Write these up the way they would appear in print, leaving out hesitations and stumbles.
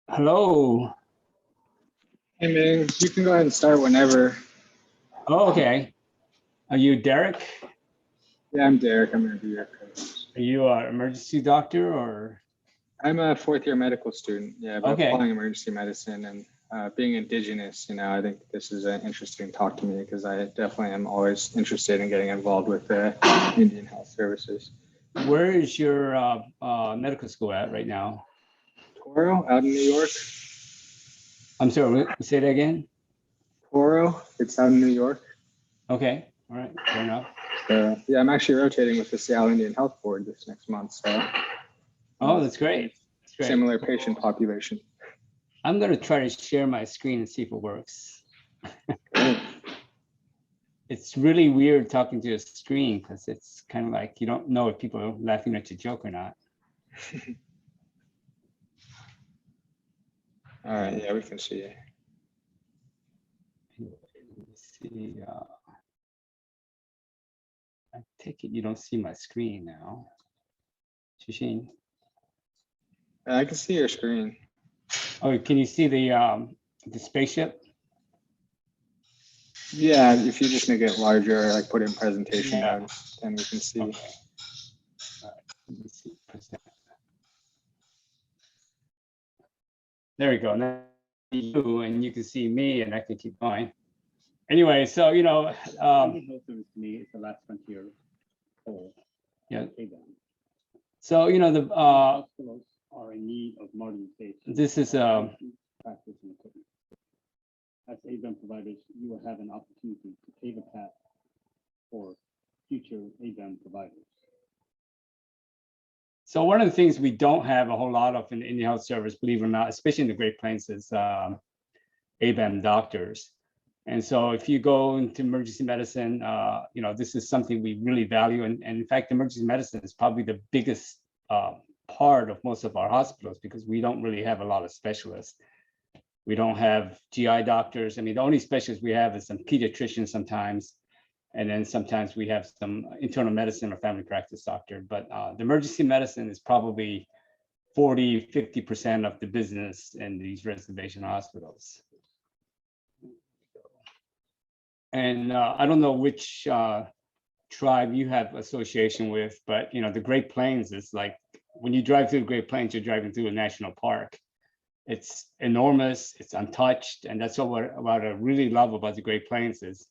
Hello. Hey, Ming, you can go ahead and start whenever. Oh, okay. Are you Derek? Yeah, I'm Derek. I'm going to be your coach. Are you an emergency doctor or? I'm a fourth-year medical student. Yeah, but Okay. applying emergency medicine and being Indigenous, I think this is an interesting talk to me because I definitely am always interested in getting involved with the Indian health services. Where is your medical school at right now? Toro, out in New York. I'm sorry, say that again? Toro, it's out in New York. Okay, all right, fair enough. Yeah, I'm actually rotating with the Seattle Indian Health Board this next month. So. Oh, that's great. That's great. Similar patient population. I'm going to try to share my screen and see if it works. It's really weird talking to a screen because it's kind of like you don't know if people are laughing at your joke or not. All right, yeah, we can see it. Let me see. I take it you don't see my screen now. Shishine. I can see your screen. Oh, can you see the spaceship? Yeah, if you just make it larger, like put in presentation mode, then we can see. Okay. All right. Let me see. Present. There we go. Now you and you can see me, and I can keep going. Anyway, so Health service to me is the last frontier. Yeah. Okay, So the hospitals are in need of modernization. This is practice and equipment. As ABEM providers, you will have an opportunity to pave a path for future ABEM providers. So one of the things we don't have a whole lot of in the Indian Health Service, believe it or not, especially in the Great Plains, is ABEM doctors. And so if you go into emergency medicine, this is something we really value. And in fact, emergency medicine is probably the biggest part of most of our hospitals because we don't really have a lot of specialists. We don't have GI doctors. I mean, the only specialists we have is some pediatricians sometimes. And then sometimes we have some internal medicine or family practice doctor. But the emergency medicine is probably 40, 50% of the business in these reservation hospitals. And I don't know which tribe you have association with, but the Great Plains is like, when you drive through the Great Plains, you're driving through a national park. It's enormous, it's untouched, and that's what I really love about the Great Plains is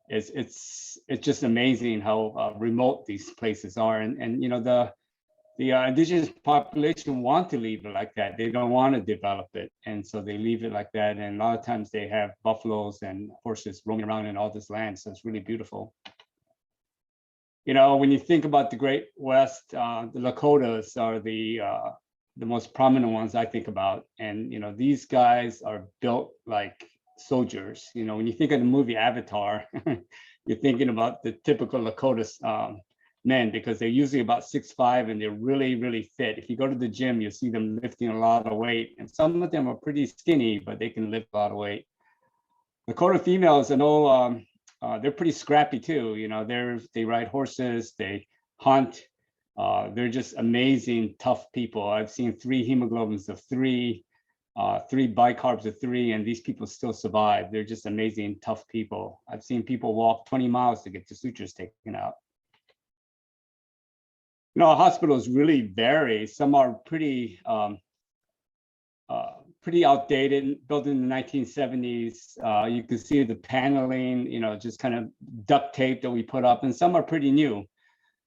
it's just amazing how remote these places are, and the indigenous population want to leave it like that. They don't want to develop it, and so they leave it like that. And a lot of times they have buffaloes and horses roaming around in all this land, so it's really beautiful. When you think about the Great West, the Lakotas are the most prominent ones I think about, and these guys are built like soldiers. When you think of the movie Avatar, you're thinking about the typical Lakota men because they're usually about 6'5" and they're really, really fit. If you go to the gym, you'll see them lifting a lot of weight, and some of them are pretty skinny, but they can lift a lot of weight. Lakota females, I know, they're pretty scrappy too. They ride horses, they hunt. They're just amazing, tough people. I've seen 3 hemoglobins of 3, 3 bicarbs of 3, and these people still survive. They're just amazing, tough people. I've seen people walk 20 miles to get the sutures taken out. Hospitals really vary. Some are pretty outdated, built in the 1970s. You can see the paneling, just kind of duct tape that we put up, and some are pretty new.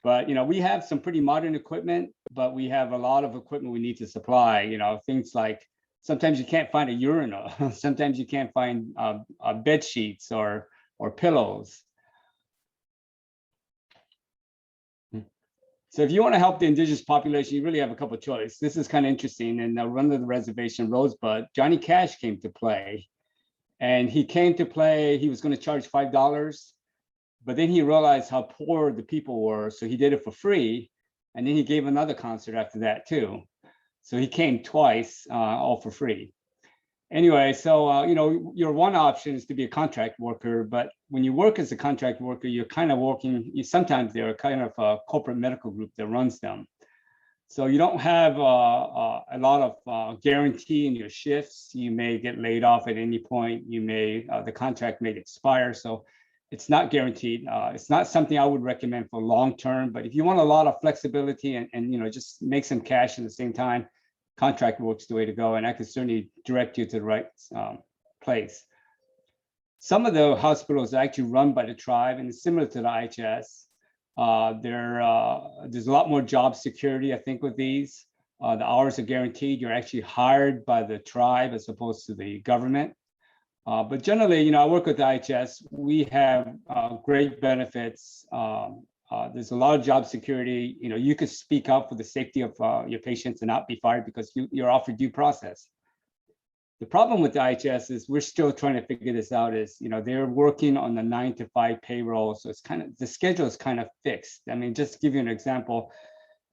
But we have some pretty modern equipment, but we have a lot of equipment we need to supply. Things like sometimes you can't find a urinal, sometimes you can't find bed sheets or pillows. So if you want to help the indigenous population, you really have a couple of choices. This is kind of interesting. And Run to the Reservation, Rosebud, Johnny Cash came to play. And he came to play, he was going to charge $5, but then he realized how poor the people were. So he did it for free. And then he gave another concert after that too. So he came twice, all for free. anyway, so your one option is to be a contract worker, but when you work as a contract worker, you're kind of working. Sometimes they're kind of a corporate medical group that runs them, so you don't have a lot of guarantee in your shifts. You may get laid off at any point. You may the contract may expire, so it's not guaranteed. It's not something I would recommend for long term. But if you want a lot of flexibility and just make some cash at the same time, contract work's the way to go, and I could certainly direct you to the right place. Some of the hospitals are actually run by the tribe, and it's similar to the IHS. There's a lot more job security, I think, with these. The hours are guaranteed. You're actually hired by the tribe as opposed to the government. But generally, I work with the IHS. We have great benefits. There's a lot of job security. You could speak up for the safety of your patients and not be fired because you're offered due process. The problem with the IHS is we're still trying to figure this out. They're working on the 9 to 5 payroll, so it's the schedule is kind of fixed. I mean, just to give you an example,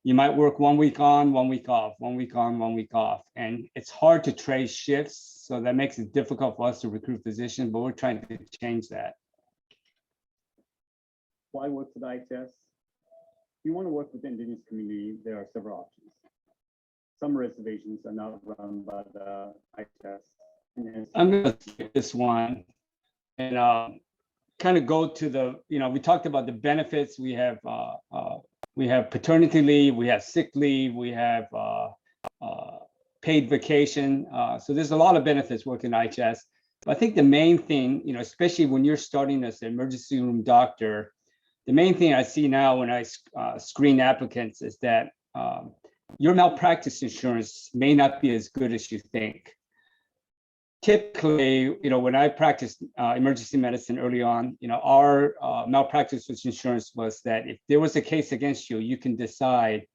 you might work 1 week on, 1 week off, 1 week on, 1 week off, and it's hard to trade shifts. So that makes it difficult for us to recruit physicians, but we're trying to change that. Why work for the IHS? If you want to work with the indigenous community, there are several options. Some reservations are not run by the IHS. I'm going to skip this one and kind of go to the, we talked about the benefits. We have paternity leave, we have sick leave, we have paid vacation. So there's a lot of benefits working at IHS. But I think the main thing, especially when you're starting as an emergency room doctor, the main thing I see now when I screen applicants is that your malpractice insurance may not be as good as you think. Typically, when I practiced emergency medicine early on, our malpractice insurance was that if there was a case against you, you can decide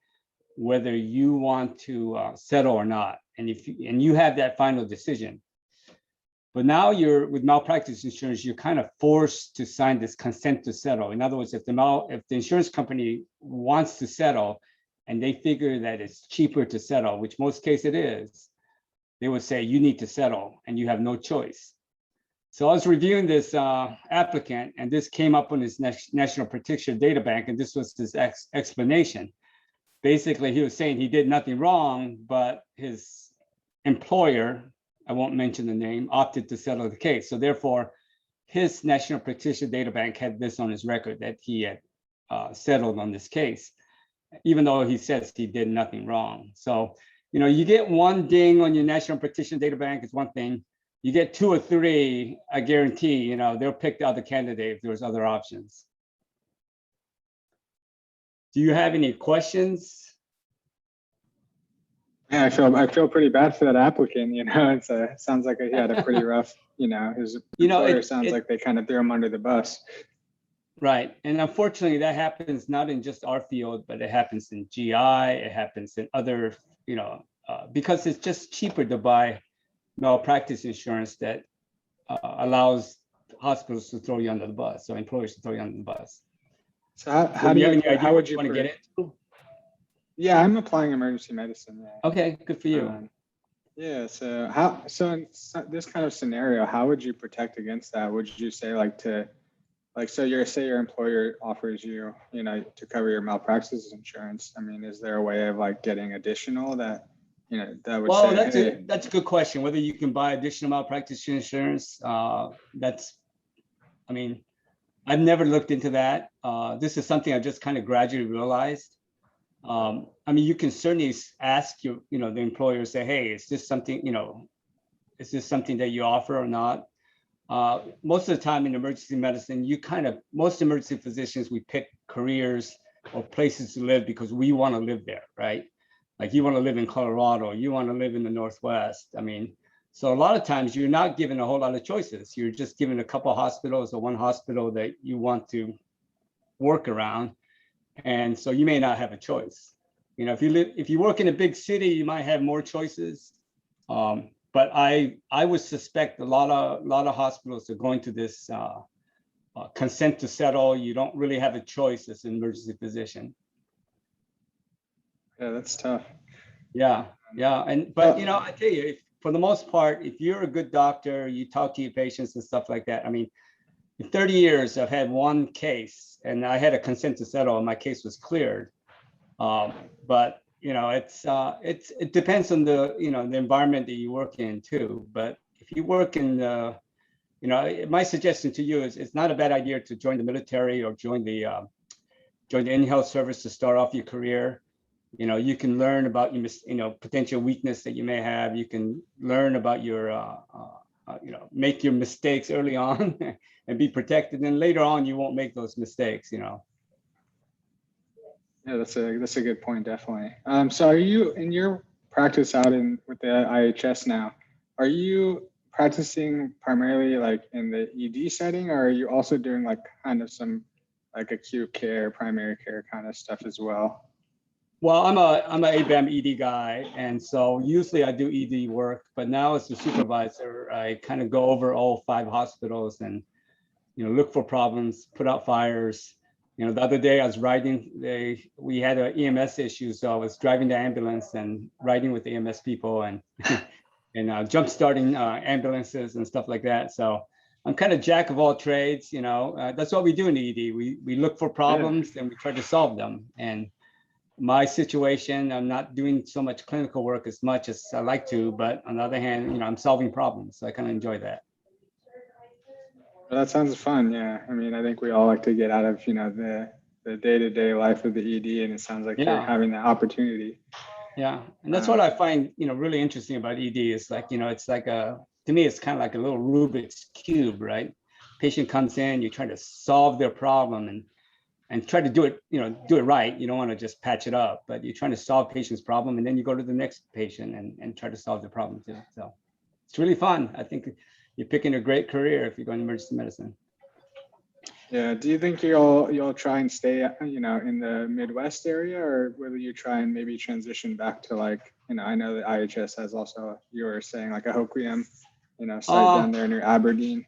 whether you want to settle or not, and you have that final decision. But now with malpractice insurance, you're kind of forced to sign this consent to settle. In other words, if the insurance company wants to settle and they figure that it's cheaper to settle, which most cases it is, they would say you need to settle and you have no choice. So I was reviewing this applicant, and this came up on his National Protection Data Bank, and this was his explanation. Basically, he was saying he did nothing wrong, but his employer, I won't mention the name, opted to settle the case. So therefore, his National Practitioner Data Bank had this on his record that he had settled on this case, even though he says he did nothing wrong. So, you get one ding on your National Practitioner Data Bank, it's one thing. You get 2 or 3, I guarantee, they'll pick the other candidate if there's other options. Do you have any questions? Yeah, I feel pretty bad for that applicant. It sounds like he had a pretty rough. His employer sounds like they kind of threw him under the bus. Right, and unfortunately, that happens not in just our field, but it happens in GI. It happens in other, because it's just cheaper to buy malpractice insurance that allows hospitals to throw you under the bus, so employers to throw you under the bus. So how would you want to get into? Yeah, I'm applying emergency medicine. Yeah. Okay, good for you. Yeah. So in this kind of scenario, how would you protect against that? Would you say say your employer offers you, to cover your malpractice insurance? I mean, is there a way of getting additional that, that would well, say, that's a good question. Whether you can buy additional malpractice insurance, I've never looked into that. This is something I just kind of gradually realized. You can certainly ask the employer, say, hey, is this something that you offer or not? Most of the time in emergency medicine, most emergency physicians, we pick careers or places to live because we want to live there, right? Like you want to live in Colorado, you want to live in the Northwest. So a lot of times you're not given a whole lot of choices. You're just given a couple of hospitals or one hospital that you want to work around. And so you may not have a choice. If you work in a big city, you might have more choices. But I would suspect a lot of hospitals are going to this consent to settle. You don't really have a choice as an emergency physician. Yeah, that's tough. Yeah. But I tell you, for the most part, if you're a good doctor, you talk to your patients and stuff like that. I mean, in 30 years, I've had one case, and I had a consent to settle, and my case was cleared. But it depends on the the environment that you work in too. But if you work in my suggestion to you is it's not a bad idea to join the military or join the in-health service to start off your career. You can learn about your potential weakness that you may have. You can learn about your make your mistakes early on and be protected. And later on, you won't make those mistakes. Yeah, that's a good point, definitely. So are you in your practice out with the IHS now? Are you practicing primarily like in the ED setting, or are you also doing like kind of some like acute care, primary care kind of stuff as well? Well, I'm a ABEM ED guy, and so usually I do ED work. But now as a supervisor, I kind of go over all 5 hospitals and look for problems, put out fires. The other day I was riding. We had an EMS issue, so I was driving the ambulance and riding with the EMS people and and jump starting ambulances and stuff like that. So I'm kind of jack of all trades. That's what we do in ED. We look for problems and we try to solve them. And my situation, I'm not doing so much clinical work as much as I like to, but on the other hand, I'm solving problems. So I kind of enjoy that. Well, that sounds fun. Yeah. I mean, I think we all like to get out of, the day-to-day life of the ED, and it sounds like you're having that opportunity. Yeah. And that's what I find, really interesting about ED is like, it's like to me, it's kind of like a little Rubik's Cube, right? Patient comes in, you try to solve their problem and try to do it, do it right. You don't want to just patch it up, but you're trying to solve patient's problem, and then you go to the next patient and try to solve the problem too. So it's really fun. I think you're picking a great career if you're going to emergency medicine. Yeah. Do you think you'll try and stay, in the Midwest area, or will you try and maybe transition back to like, I know that IHS has also, you were saying like a Hoquiam, site down there near Aberdeen.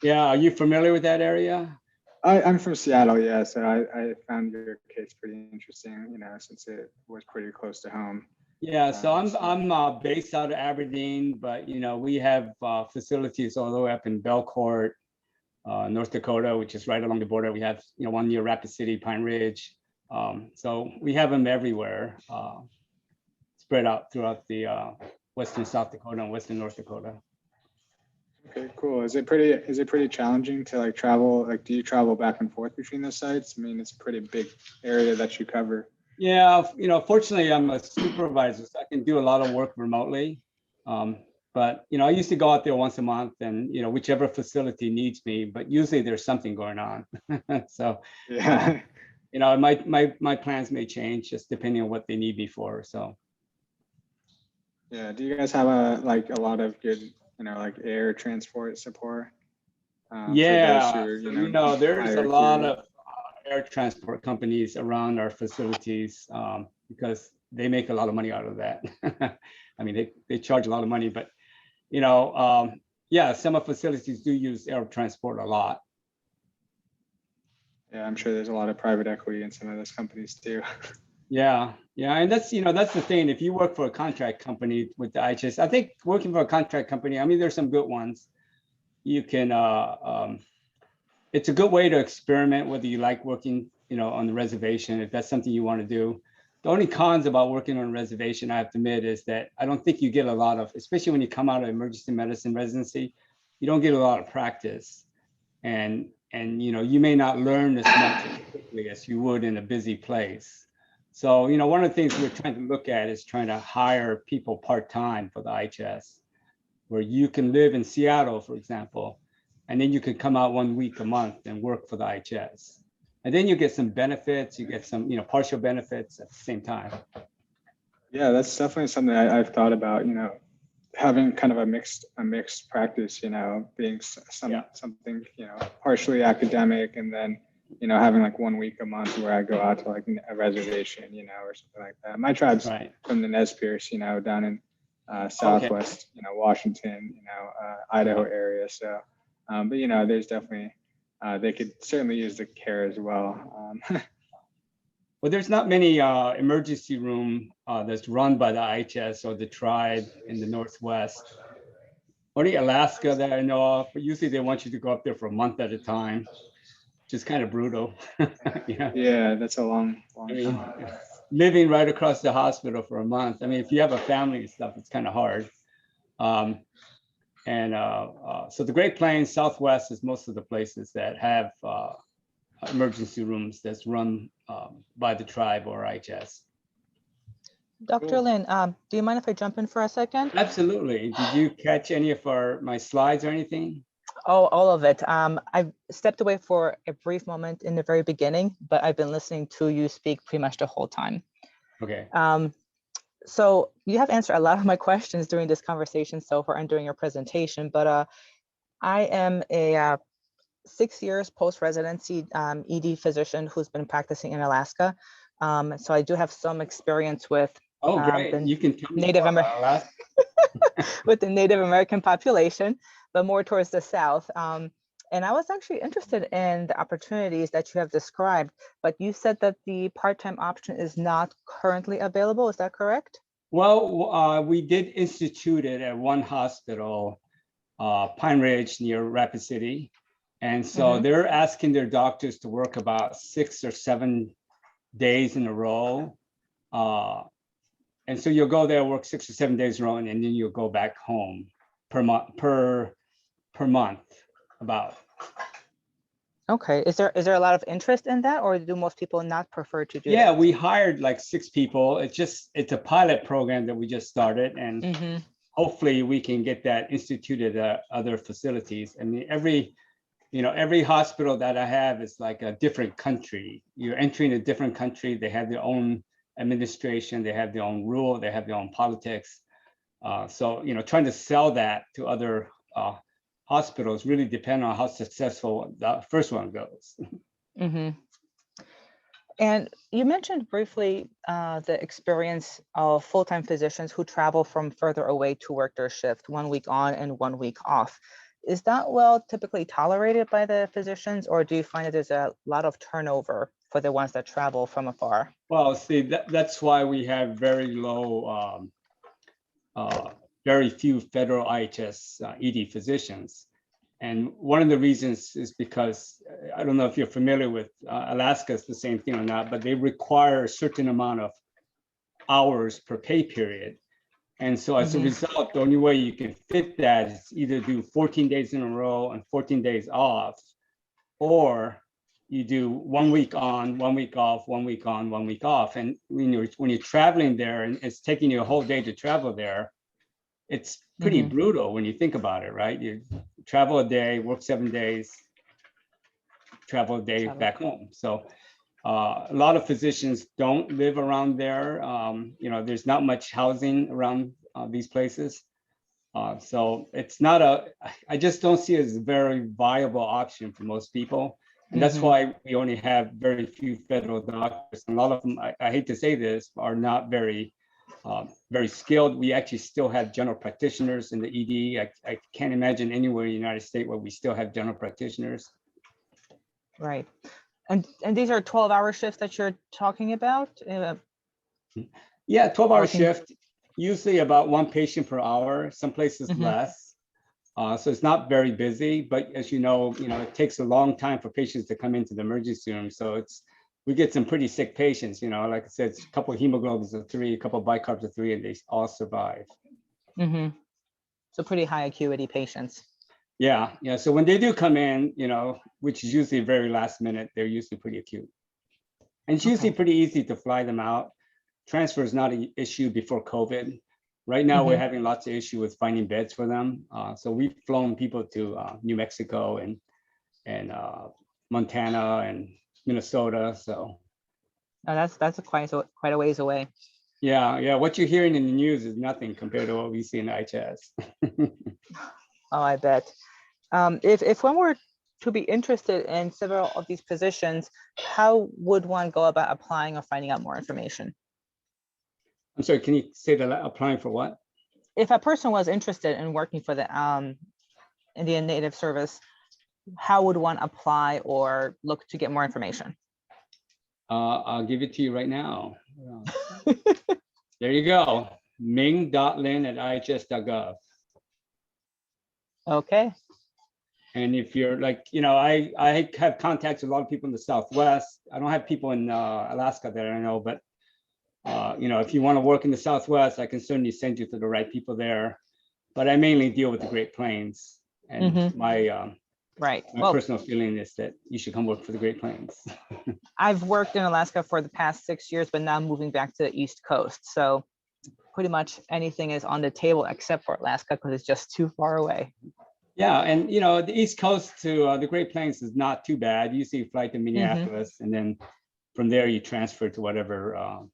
Yeah. Are you familiar with that area? I'm from Seattle, yeah. So I found your case pretty interesting, since it was pretty close to home. Yeah, so I'm based out of Aberdeen, but we have facilities all the way up in Belcourt, North Dakota, which is right along the border. We have one near Rapid City, Pine Ridge. So we have them everywhere, spread out throughout the western South Dakota and western North Dakota. Okay, cool. Is it pretty challenging to like travel? Like, do you travel back and forth between the sites? I mean, it's a pretty big area that you cover. Yeah, fortunately, I'm a supervisor, so I can do a lot of work remotely. But I used to go out there once a month, and whichever facility needs me. But usually there's something going on. So yeah, my plans may change just depending on what they need me for. So yeah. Do you guys have a lot of good like air transport support? Yeah, for those who, there's a lot of air transport companies around our facilities because they make a lot of money out of that. I mean, they charge a lot of money, but some of facilities do use air transport a lot. Yeah, I'm sure there's a lot of private equity in some of those companies too. Yeah, and that's the thing. If you work for a contract company with the IHS, I think working for a contract company, I mean, there's some good ones. You can it's a good way to experiment whether you like working, on the reservation, if that's something you want to do. The only cons about working on a reservation, I have to admit, is that I don't think you get a lot of, especially when you come out of emergency medicine residency, you don't get a lot of practice. And you may not learn as much quickly as you would in a busy place. So, one of the things we're trying to look at is trying to hire people part-time for the IHS, where you can live in Seattle, for example, and then you can come out 1 week a month and work for the IHS. And then you get some benefits, you get some, partial benefits at the same time. Yeah, that's definitely something I've thought about, having kind of a mixed practice, being something, partially academic, and then, having like 1 week a month where I go out to like a reservation, or something like that. My tribe's from the Nez Perce, down in Southwest, Washington, Idaho area. So, but there's definitely, they could certainly use the care as well. Well, there's not many emergency room that's run by the IHS or the tribe in the Northwest. Only Alaska that I know of, but usually they want you to go up there for a month at a time, which is kind of brutal. Yeah. Yeah, that's a long I mean, time. living right across the hospital for a month. I mean, if you have a family and stuff, it's kind of hard. So the Great Plains, Southwest is most of the places that have emergency rooms that's run by the tribe or IHS. Dr. Cool. Lynn, do you mind if I jump in for a second? Absolutely. Did you catch any of my slides or anything? Oh, all of it. I stepped away for a brief moment in the very beginning, but I've been listening to you speak pretty much the whole time. Okay. So you have answered a lot of my questions during this conversation so far and during your presentation, but I am a 6 years post-residency ED physician who's been practicing in Alaska. So I do have some experience with Oh, great. the You can tell me Native more about American Alaska. with the Native American population, but more towards the south. And I was actually interested in the opportunities that you have described, but you said that the part-time option is not currently available. Is that correct? Well, we did institute it at one hospital, Pine Ridge near Rapid City. And so they're asking their doctors to work about 6 or 7 days in a row. And so you'll go there, work 6 or 7 days in a row, and then you'll go back home per month about. Okay. Is there a lot of interest in that, or do most people not prefer to do Yeah, that? we hired like 6 people. It's a pilot program that we just started, and hopefully we can get that instituted at other facilities. I mean, every hospital that I have is like a different country. You're entering a different country. They have their own administration. They have their own rule. They have their own politics. So, trying to sell that to other hospitals really depend on how successful the first one goes. And you mentioned briefly the experience of full-time physicians who travel from further away to work their shift, 1 week on and 1 week off. Is that typically tolerated by the physicians, or do you find that there's a lot of turnover for the ones that travel from afar? Well, see, that's why we have very low, very few federal IHS ED physicians. And one of the reasons is because, I don't know if you're familiar with Alaska, it's the same thing or not, but they require a certain amount of hours per pay period. And so as a result, the only way you can fit that is either do 14 days in a row and 14 days off, or you do 1 week on, 1 week off, 1 week on, 1 week off. And when you're traveling there and it's taking you a whole day to travel there, it's pretty brutal when you think about it, right? You travel a day, work 7 days, travel a day back home. So a lot of physicians don't live around there. There's not much housing around these places. So it's not I just don't see it as a very viable option for most people. And that's why we only have very few federal doctors. And a lot of them, I hate to say this, are not very skilled. We actually still have general practitioners in the ED. I can't imagine anywhere in the United States where we still have general practitioners. Right. And these are 12-hour shifts that you're talking about? Yeah, 12-hour shift, usually about 1 patient per hour, some places less. So it's not very busy, but as you know, it takes a long time for patients to come into the emergency room. So we get some pretty sick patients, like I said, a couple of hemoglobins of 3, a couple of bicarbs of 3, and they all survive. So pretty high acuity patients. Yeah. So when they do come in, which is usually very last minute, they're usually pretty acute. And it's usually pretty easy to fly them out. Transfer is not an issue before COVID. Right now, we're having lots of issue with finding beds for them. So we've flown people to New Mexico and Montana and Minnesota. So that's quite a ways away. Yeah. What you're hearing in the news is nothing compared to what we see in IHS. Oh, I bet. If one were to be interested in several of these positions, how would one go about applying or finding out more information? I'm sorry, can you say that? Applying for what? If a person was interested in working for the Indian Native Service, how would one apply or look to get more information? I'll give it to you right now. There you go. Ming.Lin@ihs.gov. Okay. And if you're like, I have contacts with a lot of people in the Southwest. I don't have people in Alaska that I know, but if you want to work in the Southwest, I can certainly send you to the right people there. But I mainly deal with the Great Plains, and Mhm. my Right. my Well, personal feeling is that you should come work for the Great Plains. I've worked in Alaska for the past 6 years, but now I'm moving back to the East Coast. So pretty much anything is on the table except for Alaska because it's just too far away. Yeah, and the East Coast to the Great Plains is not too bad. You see, fly to Minneapolis, and then from there you transfer to whatever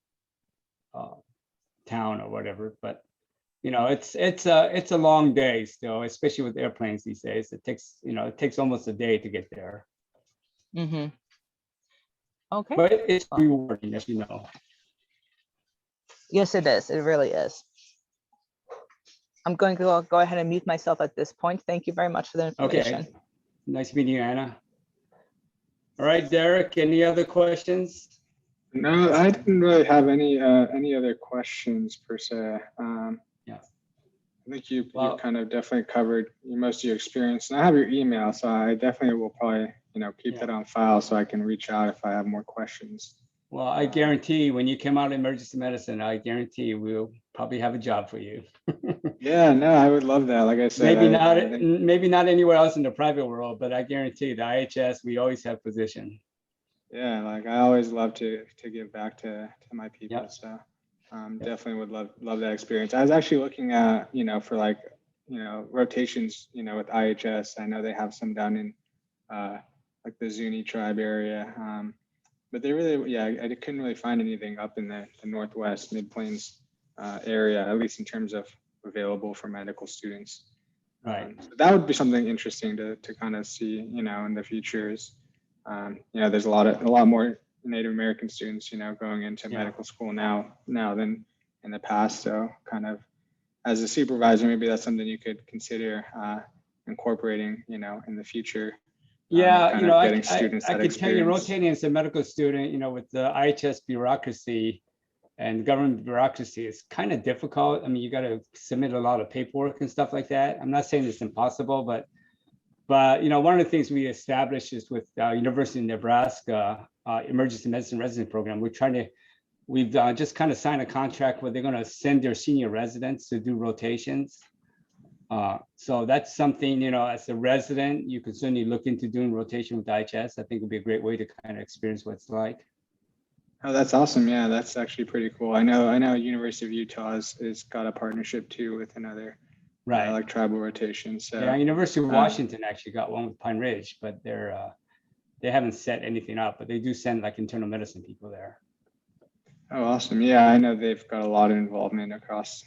town or whatever. But it's a long day still, especially with airplanes these days. It takes almost a day to get there. Mm-hmm. Okay. But it's rewarding, as you know. Yes, it is. It really is. I'm going to go ahead and mute myself at this point. Thank you very much for the information. Okay. Nice meeting you, Anna. All right, Derek, any other questions? No, I didn't really have any other questions per se. Yeah. I think you Well- kind of definitely covered most of your experience, and I have your email, so I definitely will probably keep that on file so I can reach out if I have more questions. Well, I guarantee when you come out of emergency medicine, I guarantee we'll probably have a job for you. Yeah, no, I would love that. Like I said, maybe not anywhere else in the private world, but I guarantee the IHS, we always have position. Yeah, like I always love to give back to my people. Yep. So definitely would love that experience. I was actually looking at, for like, rotations, with IHS. I know they have some down in like the Zuni tribe area. But they really, I couldn't really find anything up in the Northwest Mid-Plains area, at least in terms of available for medical students. Right. So that would be something interesting to kind of see, in the future is, there's a lot more Native American students, going into medical school now than in the past. So kind of as a supervisor, maybe that's something you could consider incorporating, in the future. Yeah, kind of getting students I that could tell you experience. rotating as a medical student, with the IHS bureaucracy and government bureaucracy is kind of difficult. I mean, you got to submit a lot of paperwork and stuff like that. I'm not saying it's impossible, but one of the things we established is with University of Nebraska emergency medicine resident program. We've just kind of signed a contract where they're going to send their senior residents to do rotations. So that's something, as a resident, you could certainly look into doing rotation with IHS. I think would be a great way to kind of experience what it's like. Oh, that's awesome. Yeah, that's actually pretty cool. I know University of Utah has got a partnership too with another like tribal rotation. So yeah, University of Washington actually got one with Pine Ridge, but they haven't set anything up, but they do send like internal medicine people there. Oh, awesome. Yeah, I know they've got a lot of involvement across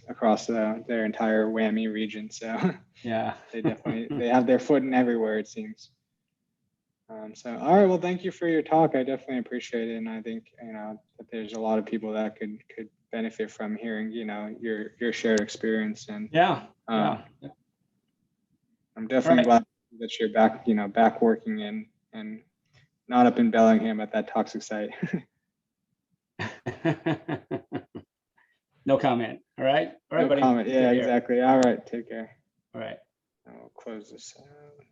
their entire WAMI region. So yeah, they have their foot in everywhere, it seems. So, all right. Well, thank you for your talk. I definitely appreciate it. And I think, that there's a lot of people that could benefit from hearing, your shared experience. And yeah. I'm definitely glad that you're back, back working and not up in Bellingham at that toxic site. No comment. All right. All right, No buddy. comment. Yeah, exactly. All right. Take care. All right. I'll close this out.